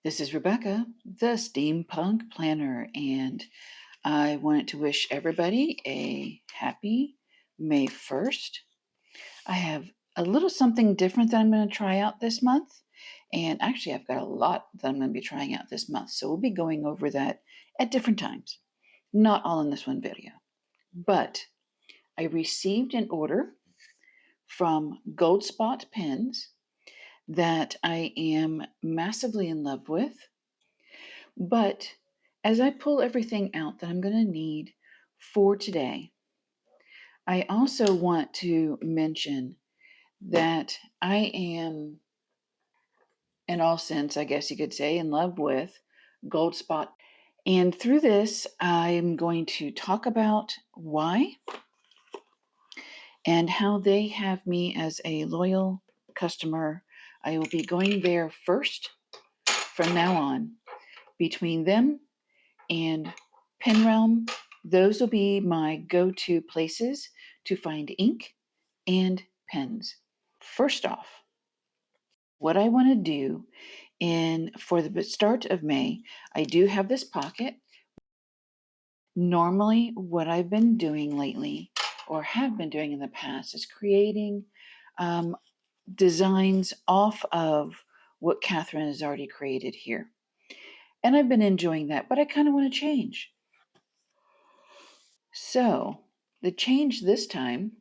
This is Rebecca, the Steampunk Planner, and I wanted to wish everybody a happy May 1st. I have a little something different that I'm going to try out this month, and actually, I've got a lot that I'm going to be trying out this month, so we'll be going over that at different times, not all in this one video. But I received an order from Gold Spot Pens that I am massively in love with. But as I pull everything out that I'm going to need for today, I also want to mention that I am, in all sense, I guess you could say, in love with Gold Spot. And through this, I'm going to talk about why and how they have me as a loyal customer. I will be going there first from now on. Between them and Pen Realm, those will be my go-to places to find ink and pens. First off, what I want to do for the start of May, I do have this pocket. Normally, what I've been doing lately, or have been doing in the past, is creating designs off of what Catherine has already created here. And I've been enjoying that, but I kind of want to change. So the change this time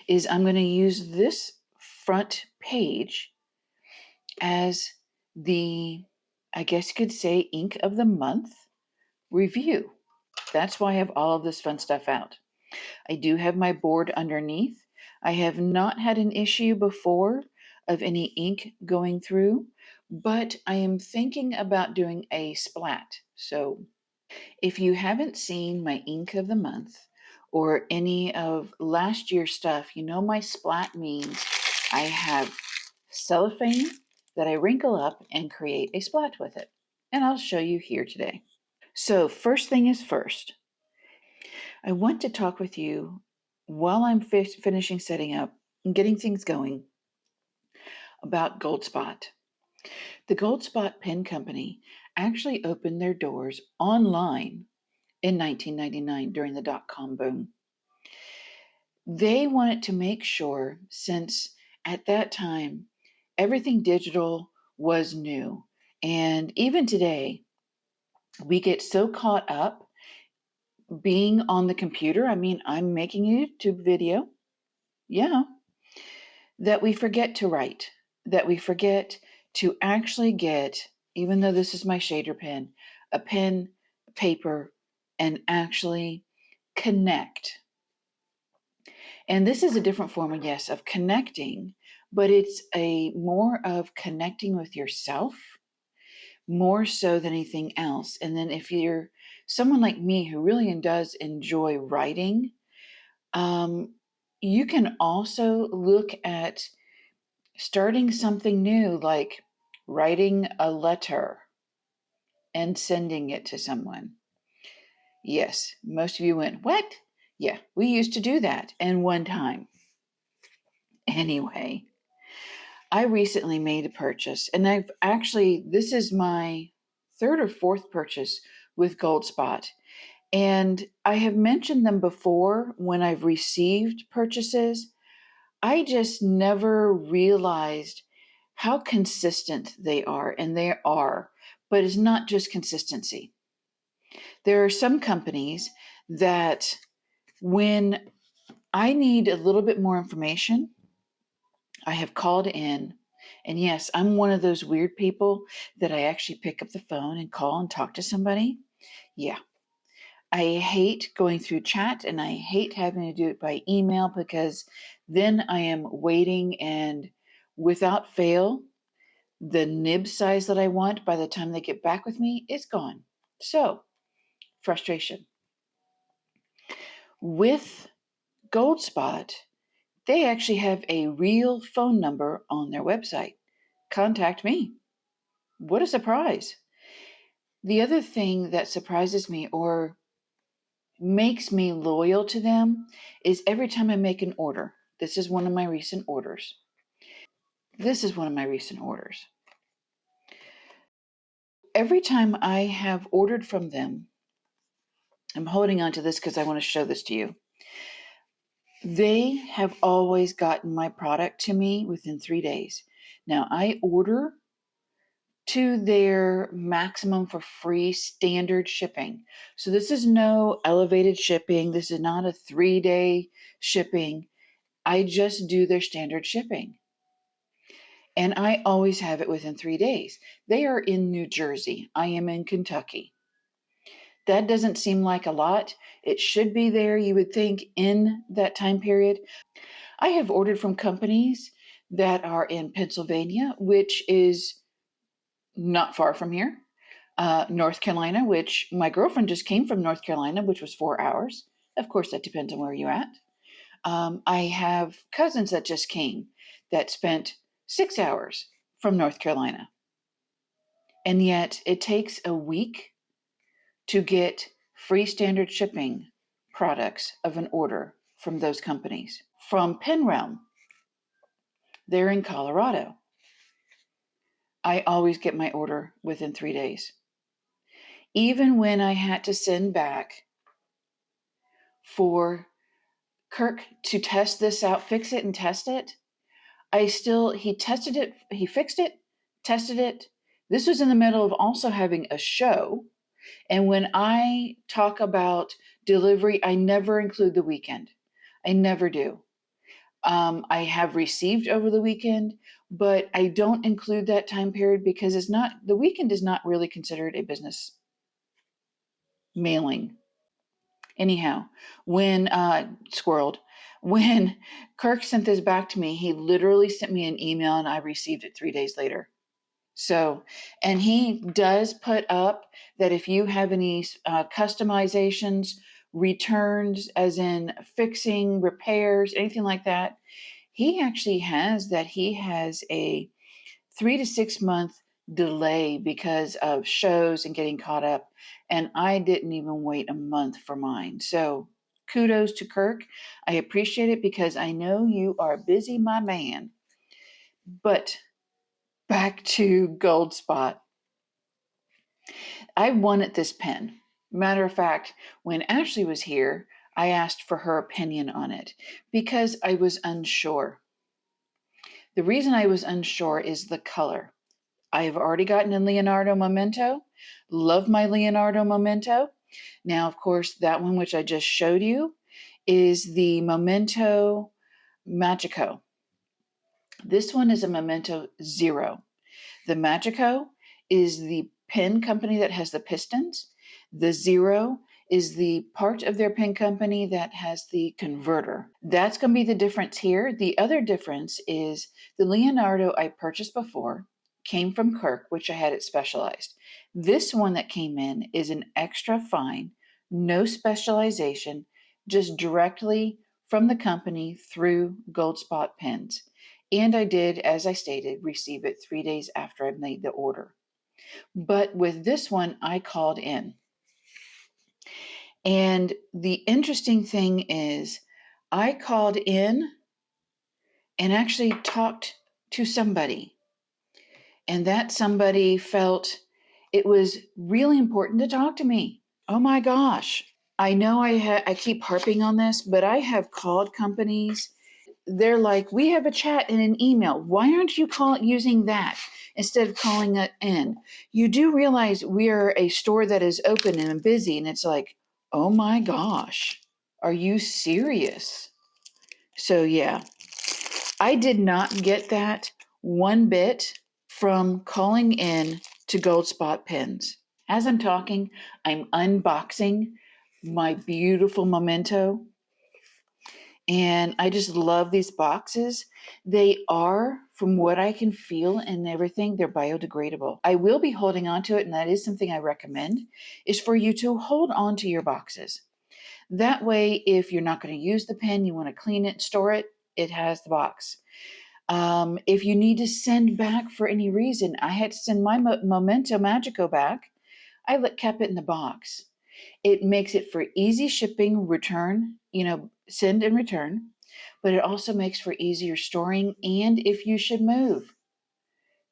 is I'm going to use this front page as the, I guess you could say, ink of the month review. That's why I have all of this fun stuff out. I do have my board underneath. I have not had an issue before of any ink going through, but I am thinking about doing a splat. So if you haven't seen my ink of the month or any of last year's stuff, you know my splat means I have cellophane that I wrinkle up and create a splat with it. And I'll show you here today. So first thing is first, I want to talk with you while I'm finishing setting up and getting things going about Goldspot. The Goldspot Pen Company actually opened their doors online in 1999 during the dot-com boom. They wanted to make sure, since at that time everything digital was new, and even today we get so caught up being on the computer. I mean, I'm making a YouTube video, yeah, that we forget to write, that we forget to actually get, even though this is my shader pen, a pen, paper, and actually connect. And this is a different form, yes, of connecting, but it's a more of connecting with yourself more so than anything else. And then if you're someone like me who really does enjoy writing, you can also look at starting something new, like writing a letter and sending it to someone. Yes, most of you went, what? Yeah, we used to do that in one time. Anyway, I recently made a purchase, and this is my third or fourth purchase with Goldspot. And I have mentioned them before when I've received purchases. I just never realized how consistent they are, and they are, but it's not just consistency. There are some companies that when I need a little bit more information, I have called in, and yes, I'm one of those weird people that I actually pick up the phone and call and talk to somebody. Yeah. I hate going through chat, and I hate having to do it by email, because then I am waiting, and without fail, the nib size that I want by the time they get back with me is gone. So, frustration. With Goldspot, they actually have a real phone number on their website. Contact me. What a surprise. The other thing that surprises me or makes me loyal to them is every time I make an order. This is one of my recent orders. every time I have ordered from them, I'm holding on to this because I want to show this to you. They have always gotten my product to me within 3 days. Now, I order to their maximum for free standard shipping. So this is no elevated shipping. This is not a 3-day shipping. I just do their standard shipping. And I always have it within 3 days. They are in New Jersey. I am in Kentucky. That doesn't seem like a lot. It should be there, you would think, in that time period. I have ordered from companies that are in Pennsylvania, which is not far from here. North Carolina, which my girlfriend just came from North Carolina, which was 4 hours. Of course, that depends on where you're at. I have cousins that just came that spent 6 hours from North Carolina. And yet it takes a week to get free standard shipping products of an order from those companies. From Penrealm, they're in Colorado. I always get my order within 3 days. Even when I had to send back for Kirk to test this out, fix it and test it, he tested it, he fixed it, tested it. This was in the middle of also having a show. And when I talk about delivery, I never include the weekend. I never do. I have received over the weekend, but I don't include that time period because the weekend is not really considered a business mailing. Anyhow, when Kirk sent this back to me, he literally sent me an email and I received it 3 days later. So, and he does put up that if you have any customizations, returns, as in fixing, repairs, anything like that, he actually has a 3 to 6 month delay because of shows and getting caught up. And I didn't even wait a month for mine. So kudos to Kirk. I appreciate it because I know you are busy, my man. But back to Gold Spot. I wanted this pen. Matter of fact, when Ashley was here, I asked for her opinion on it because I was unsure. The reason I was unsure is the color. I have already gotten a Leonardo Memento. Love my Leonardo Memento. Now, of course, that one which I just showed you is the Memento Magico. This one is a Memento Zero. The Magico is the pen company that has the pistons. The Zero is the part of their pen company that has the converter. That's going to be the difference here. The other difference is the Leonardo I purchased before came from Kirk, which I had it specialized. This one that came in is an extra fine, no specialization, just directly from the company through Gold Spot pens. And I did, as I stated, receive it 3 days after I made the order. But with this one, I called in. And the interesting thing is, I called in and actually talked to somebody. And that somebody felt it was really important to talk to me. Oh my gosh. I know I keep harping on this, but I have called companies. They're like, we have a chat in an email. Why aren't you using that instead of calling it in? You do realize we are a store that is open and busy. And it's like, oh my gosh, are you serious? So yeah, I did not get that one bit from calling in to Gold Spot pens. As I'm talking, I'm unboxing my beautiful Memento. And I just love these boxes. They are, from what I can feel and everything, they're biodegradable. I will be holding on to it, and that is something I recommend, is for you to hold on to your boxes. That way, if you're not going to use the pen, you want to clean it, store it, it has the box. If you need to send back for any reason, I had to send my Memento Magico back. I kept it in the box. It makes it for easy shipping, return, send and return, but it also makes for easier storing and if you should move.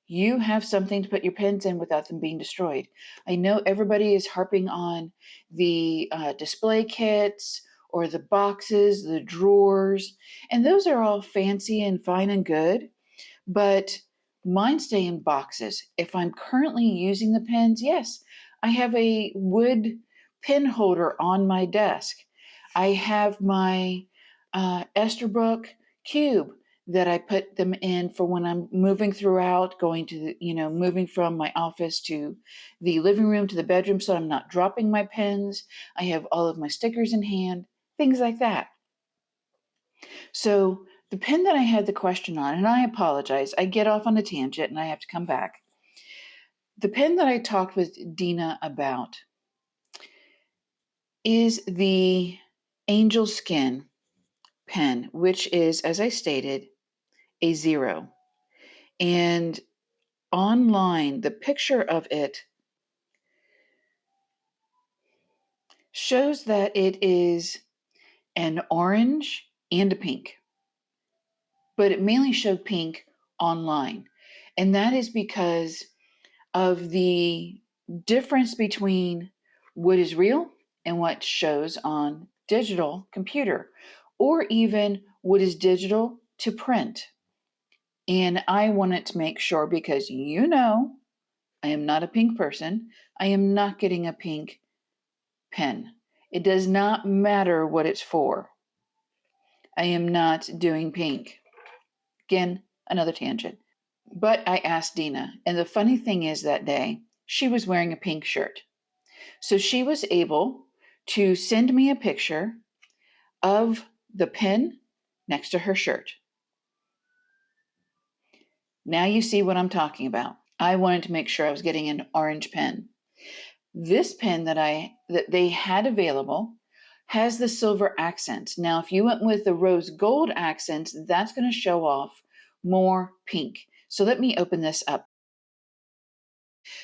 you have something to put your pens in without them being destroyed. I know everybody is harping on the display kits or the boxes, the drawers, and those are all fancy and fine and good, but mine stay in boxes. If I'm currently using the pens, yes, I have a wood pen holder on my desk. I have my Esterbrook cube that I put them in for when I'm moving throughout, going to the, moving from my office to the living room to the bedroom so I'm not dropping my pens. I have all of my stickers in hand, things like that. So the pen that I had the question on, and I apologize, I get off on a tangent and I have to come back. The pen that I talked with Dina about is the Angel Skin pen, which is, as I stated, a 0. And online, the picture of it shows that it is an orange and a pink, but it mainly showed pink online. And that is because of the difference between what is real and what shows on digital computer, or even what is digital to print. And I wanted to make sure, because I am not a pink person, I am not getting a pink pen. It does not matter what it's for. I am not doing pink. Again, another tangent. But I asked Dina, and the funny thing is that day, she was wearing a pink shirt. So she was able to send me a picture of the pen next to her shirt. Now you see what I'm talking about. I wanted to make sure I was getting an orange pen. This pen that they had available has the silver accents. Now, if you went with the rose gold accents, that's going to show off more pink. So let me open this up.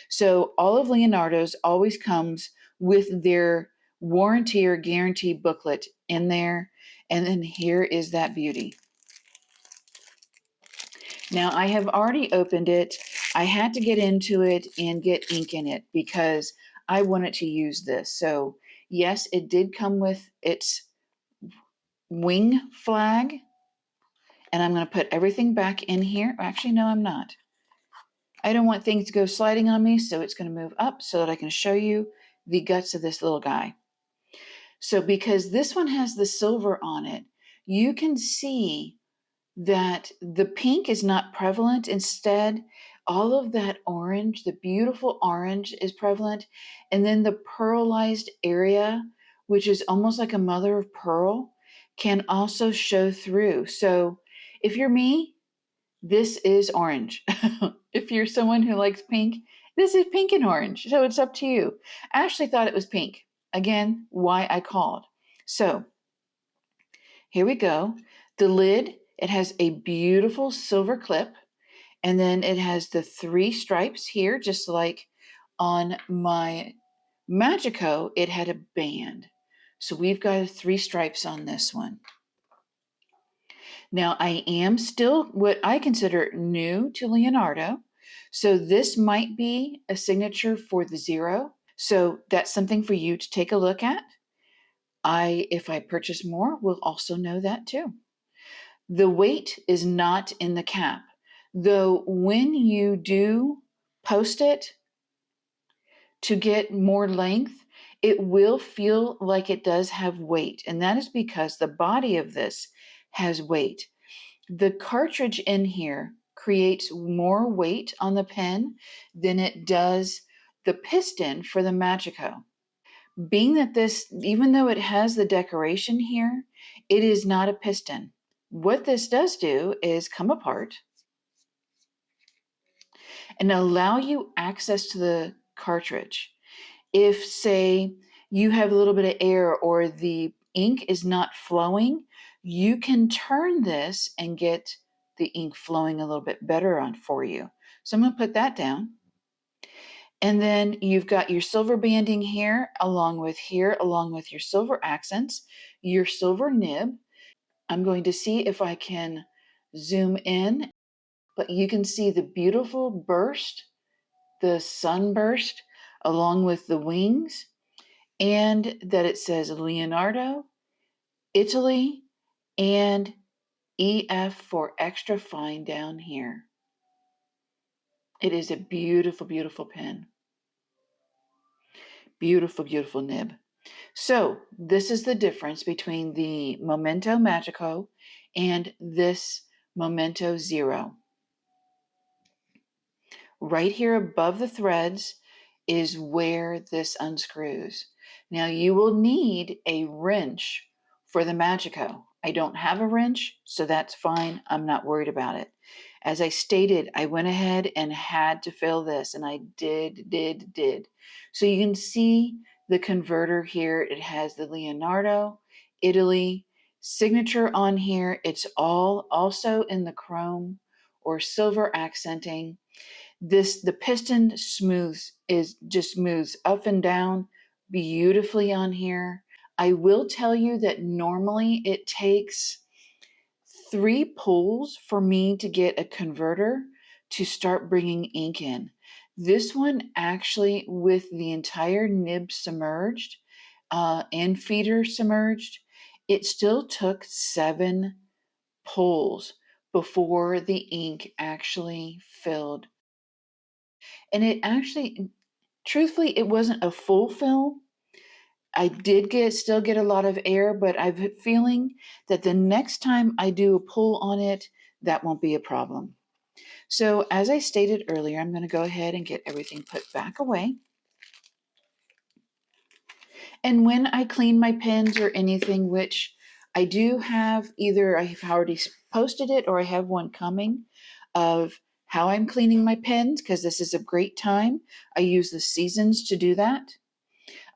So all of Leonardo's always comes with their warranty or guarantee booklet in there. And then here is that beauty. Now I have already opened it. I had to get into it and get ink in it because I wanted to use this. So yes, it did come with its wing flag. And I'm going to put everything back in here. Actually, no, I'm not. I don't want things to go sliding on me, so it's going to move up so that I can show you the guts of this little guy. So because this one has the silver on it, you can see that the pink is not prevalent. Instead, all of that orange, the beautiful orange, is prevalent. And then the pearlized area, which is almost like a mother of pearl, can also show through. So if you're me, this is orange. If you're someone who likes pink, this is pink and orange. So it's up to you. Ashley thought it was pink. Again, why I called. So here we go. The lid, it has a beautiful silver clip. And then it has the 3 stripes here, just like on my Magico, it had a band. So we've got 3 stripes on this one. Now, I am still what I consider new to Leonardo. So this might be a signature for the 0. So that's something for you to take a look at. If I purchase more, will also know that too. The weight is not in the cap, though when you do post it to get more length, it will feel like it does have weight. And that is because the body of this has weight. The cartridge in here creates more weight on the pen than it does the piston for the Magico. Being that this, even though it has the decoration here, it is not a piston. What this does do is come apart and allow you access to the cartridge. If, say, you have a little bit of air or the ink is not flowing, you can turn this and get the ink flowing a little bit better on for you. So I'm going to put that down. And then you've got your silver banding here, along with your silver accents, your silver nib. I'm going to see if I can zoom in. but you can see the beautiful burst, the sunburst, along with the wings, and that it says Leonardo, Italy, and EF for extra fine down here. It is a beautiful, beautiful pen. Beautiful, beautiful nib. So this is the difference between the Momento Magico and this Momento Zero. Right here above the threads is where this unscrews. Now you will need a wrench for the Magico. I don't have a wrench, so that's fine. I'm not worried about it. As I stated, I went ahead and had to fill this, and I did. So you can see the converter here. It has the Leonardo, Italy signature on here. It's all also in the chrome or silver accenting. The piston just smooths up and down beautifully on here. I will tell you that normally it takes 3 pulls for me to get a converter to start bringing ink in. This one actually, with the entire nib submerged and feeder submerged, it still took 7 pulls before the ink actually filled. And it actually, truthfully, it wasn't a full fill. I did still get a lot of air, but I'm feeling that the next time I do a pull on it, that won't be a problem. So as I stated earlier, I'm going to go ahead and get everything put back away. And when I clean my pens or anything, which I do have, either I've already posted it or I have one coming of how I'm cleaning my pens, because this is a great time. I use the seasons to do that.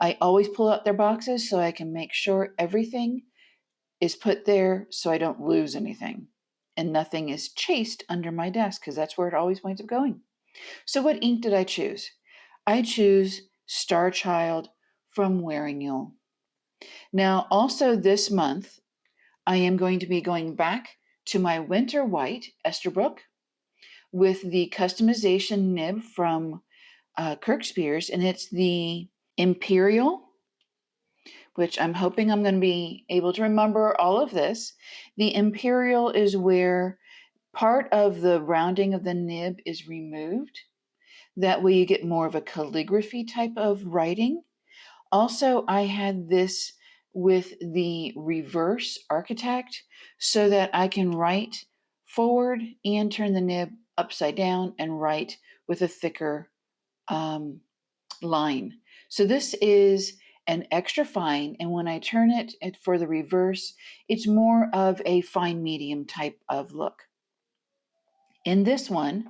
I always pull out their boxes so I can make sure everything is put there so I don't lose anything. And nothing is chased under my desk, because that's where it always winds up going. So what ink did I choose? I choose Star Child from Wearingham. Now, also this month, I am going to be going back to my Winter White Esterbrook with the customization nib from Kirk Spears, and it's the Imperial, which I'm hoping I'm going to be able to remember all of this. The Imperial is where part of the rounding of the nib is removed. That way you get more of a calligraphy type of writing. Also, I had this with the reverse architect so that I can write forward and turn the nib upside down and write with a thicker line. So this is an extra fine, and when I turn it for the reverse, it's more of a fine medium type of look. In this one,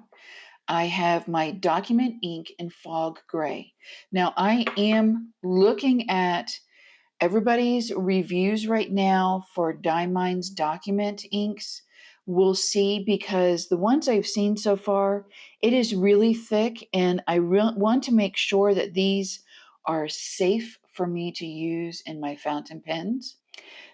I have my document ink in fog gray. Now I am looking at everybody's reviews right now for Diamine's document inks. We'll see, because the ones I've seen so far, it is really thick, and I want to make sure that these are safe for me to use in my fountain pens.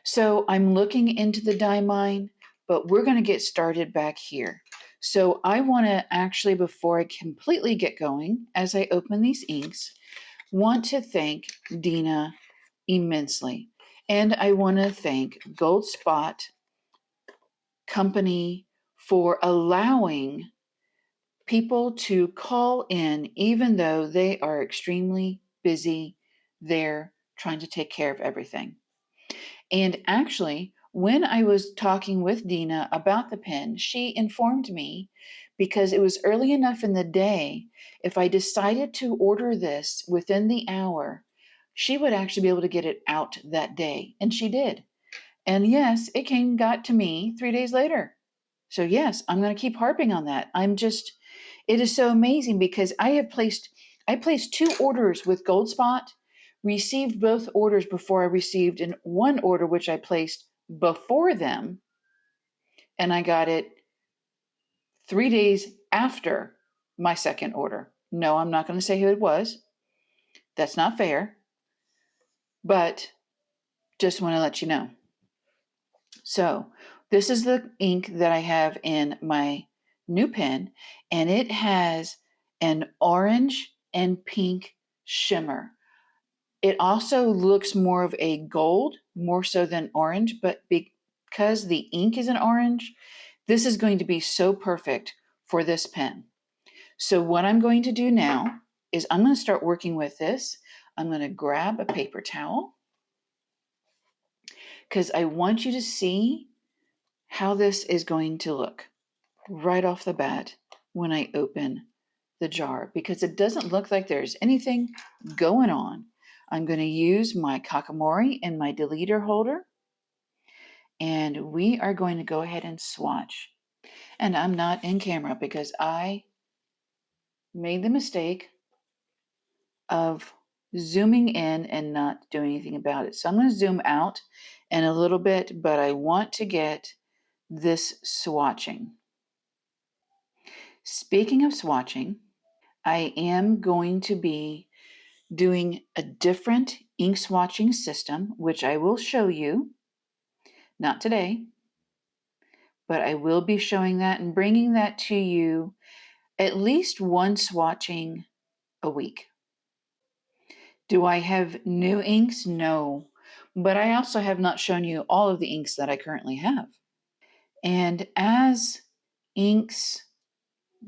So I'm looking into the Diamine, but we're going to get started back here. So I want to actually, before I completely get going, as I open these inks, want to thank Dina immensely. And I want to thank Gold Spot Company for allowing people to call in, even though they are extremely busy there trying to take care of everything. And actually, when I was talking with Dina about the pen, she informed me, because it was early enough in the day, if I decided to order this within the hour, she would actually be able to get it out that day. And she did. And yes, it got to me 3 days later. So yes, I'm going to keep harping on that. It is so amazing, because I placed 2 orders with Goldspot, received both orders before I received one order, which I placed before them, and I got it 3 days after my second order. No, I'm not going to say who it was. That's not fair, but just want to let you know. So this is the ink that I have in my new pen, and it has an orange and pink shimmer. It also looks more of a gold, more so than orange, but because the ink is an orange, this is going to be so perfect for this pen. So what I'm going to do now is I'm going to start working with this. I'm going to grab a paper towel because I want you to see how this is going to look right off the bat when I open the jar, because it doesn't look like there's anything going on. I'm going to use my Kakimori and my deleter holder, and we are going to go ahead and swatch. And I'm not in camera because I made the mistake of zooming in and not doing anything about it. So I'm going to zoom out in a little bit, but I want to get this swatching. Speaking of swatching, I am going to be doing a different ink swatching system, which I will show you, not today, but I will be showing that and bringing that to you at least one swatching a week. Do I have new inks? No, but I also have not shown you all of the inks that I currently have. And as inks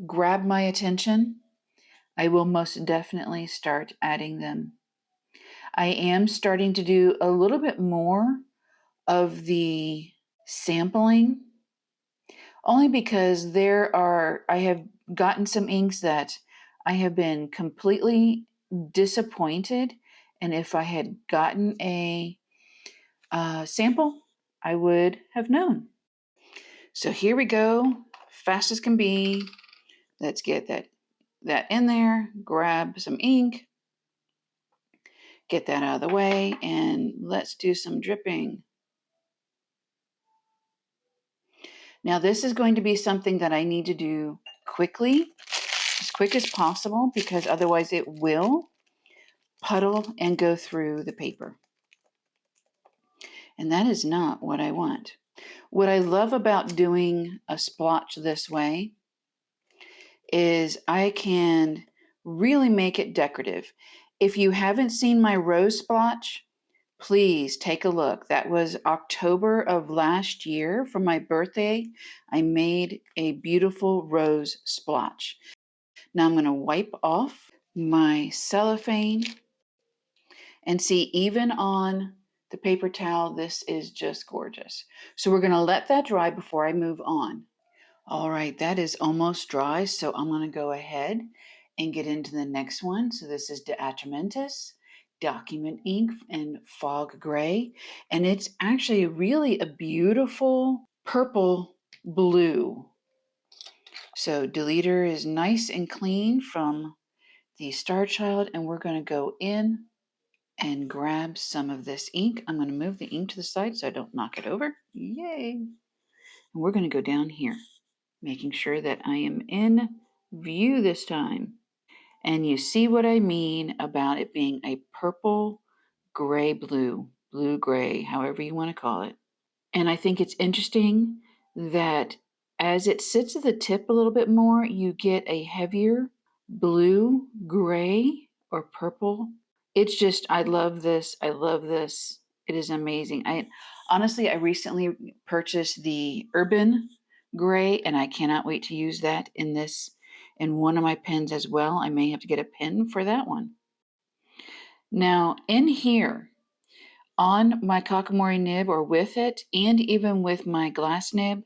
grab my attention, I will most definitely start adding them. I am starting to do a little bit more of the sampling, only because I have gotten some inks that I have been completely disappointed, and if I had gotten a sample, I would have known. So here we go, fast as can be. Let's get that in there, grab some ink, get that out of the way, and let's do some dripping. Now this is going to be something that I need to do quickly, as quick as possible, because otherwise it will puddle and go through the paper. And that is not what I want. What I love about doing a splotch this way is I can really make it decorative. If you haven't seen my rose splotch, please take a look. That was October of last year for my birthday. I made a beautiful rose splotch. Now I'm going to wipe off my cellophane and see, even on the paper towel, this is just gorgeous. So we're going to let that dry before I move on. All right, that is almost dry, so I'm going to go ahead and get into the next one. So this is De Atramentis Document Ink in Fog Gray, and it's actually really a beautiful purple blue. So deleter is nice and clean from the Star Child, and we're going to go in and grab some of this ink. I'm going to move the ink to the side so I don't knock it over. Yay! And we're going to go down here, making sure that I am in view this time. And you see what I mean about it being a purple, gray, blue, blue-gray, however you want to call it. And I think it's interesting that as it sits at the tip a little bit more, you get a heavier blue, gray, or purple. It's just, I love this. I love this. It is amazing. Honestly, I recently purchased the Urban Gray, and I cannot wait to use that in one of my pens as well. I may have to get a pen for that one. Now, in here, on my Kakimori nib, or with it, and even with my glass nib,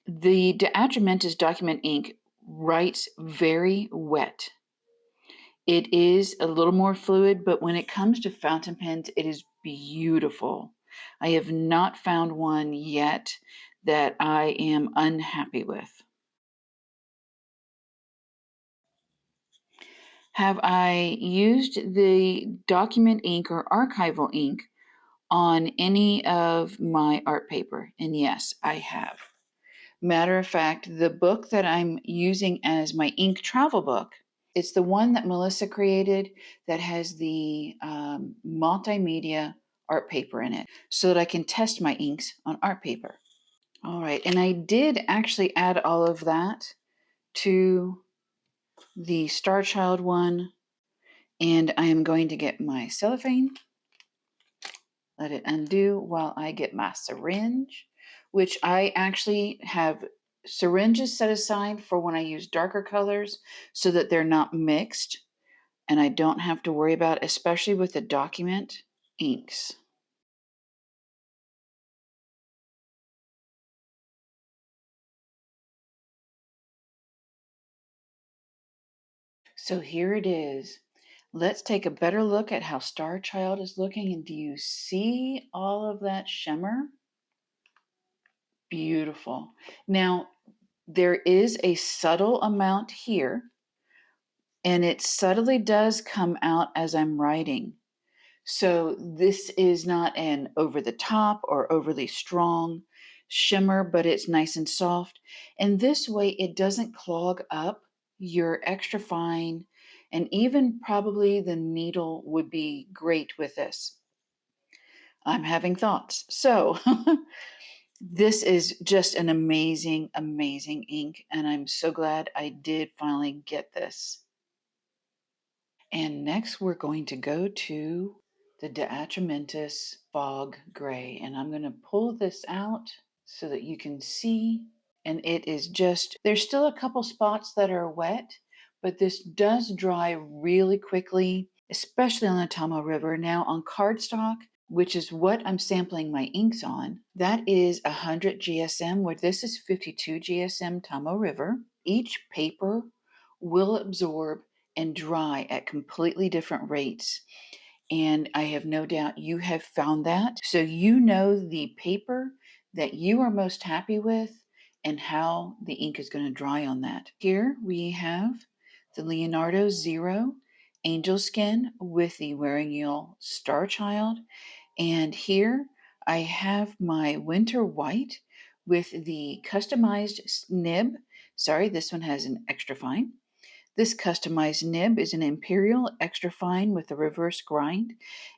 the De Atramentis document ink writes very wet. It is a little more fluid, but when it comes to fountain pens, it is beautiful. I have not found one yet that I am unhappy with. Have I used the document ink or archival ink on any of my art paper? And yes, I have. Matter of fact, the book that I'm using as my ink travel book, it's the one that Melissa created that has the multimedia art paper in it, so that I can test my inks on art paper. All right, and I did actually add all of that to the Star Child one, and I am going to get my cellophane, let it undo while I get my syringe, which I actually have syringes set aside for when I use darker colors so that they're not mixed and I don't have to worry about, especially with the document inks. So here it is. Let's take a better look at how Star Child is looking. And do you see all of that shimmer? Beautiful. Now, there is a subtle amount here, and it subtly does come out as I'm writing. So this is not an over the top or overly strong shimmer, but it's nice and soft. And this way it doesn't clog up your extra fine, and even probably the needle would be great with this. I'm having thoughts. So this is just an amazing, amazing ink, and I'm so glad I did finally get this. And next we're going to go to the Diatramentus Fog Gray. And I'm going to pull this out so that you can see. And it is just, there's still a couple spots that are wet, but this does dry really quickly, especially on the Tomoe River. Now on cardstock, which is what I'm sampling my inks on, that is 100 GSM, where this is 52 GSM Tomoe River. Each paper will absorb and dry at completely different rates. And I have no doubt you have found that. So you know the paper that you are most happy with and how the ink is going to dry on that. Here we have the Leonardo Zero Angel Skin with the Wearing You'll Star Child. And here I have my Winter White with the customized nib. Sorry, this one has an extra fine. This customized nib is an Imperial extra fine with a reverse grind,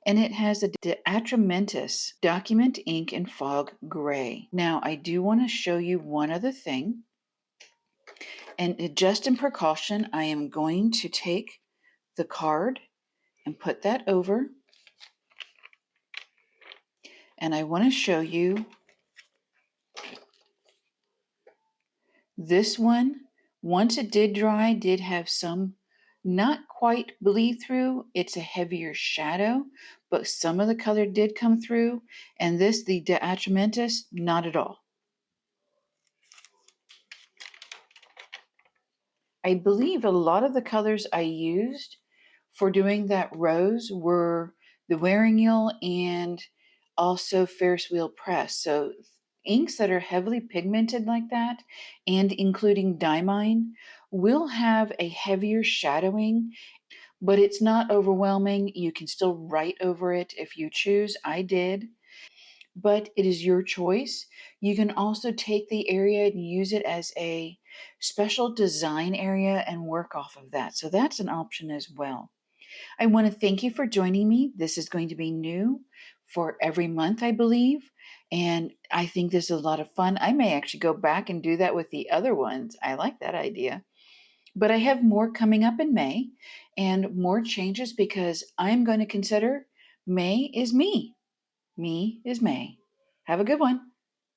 and it has a Diatramentus document ink and fog gray. Now, I do want to show you one other thing, and just in precaution, I am going to take the card and put that over, and I want to show you this one. Once it did dry, did have some not quite bleed through. It's a heavier shadow, but some of the color did come through. And this, the Diatramentus, not at all. I believe a lot of the colors I used for doing that rose were the Wearing You'll and also Ferris Wheel Press. So inks that are heavily pigmented like that, and including Diamine, will have a heavier shadowing, but it's not overwhelming. You can still write over it if you choose. I did, but it is your choice. You can also take the area and use it as a special design area and work off of that. So that's an option as well. I want to thank you for joining me. This is going to be new for every month, I believe. And I think this is a lot of fun. I may actually go back and do that with the other ones. I like that idea. But I have more coming up in May and more changes because I'm going to consider May is me. Me is May. Have a good one.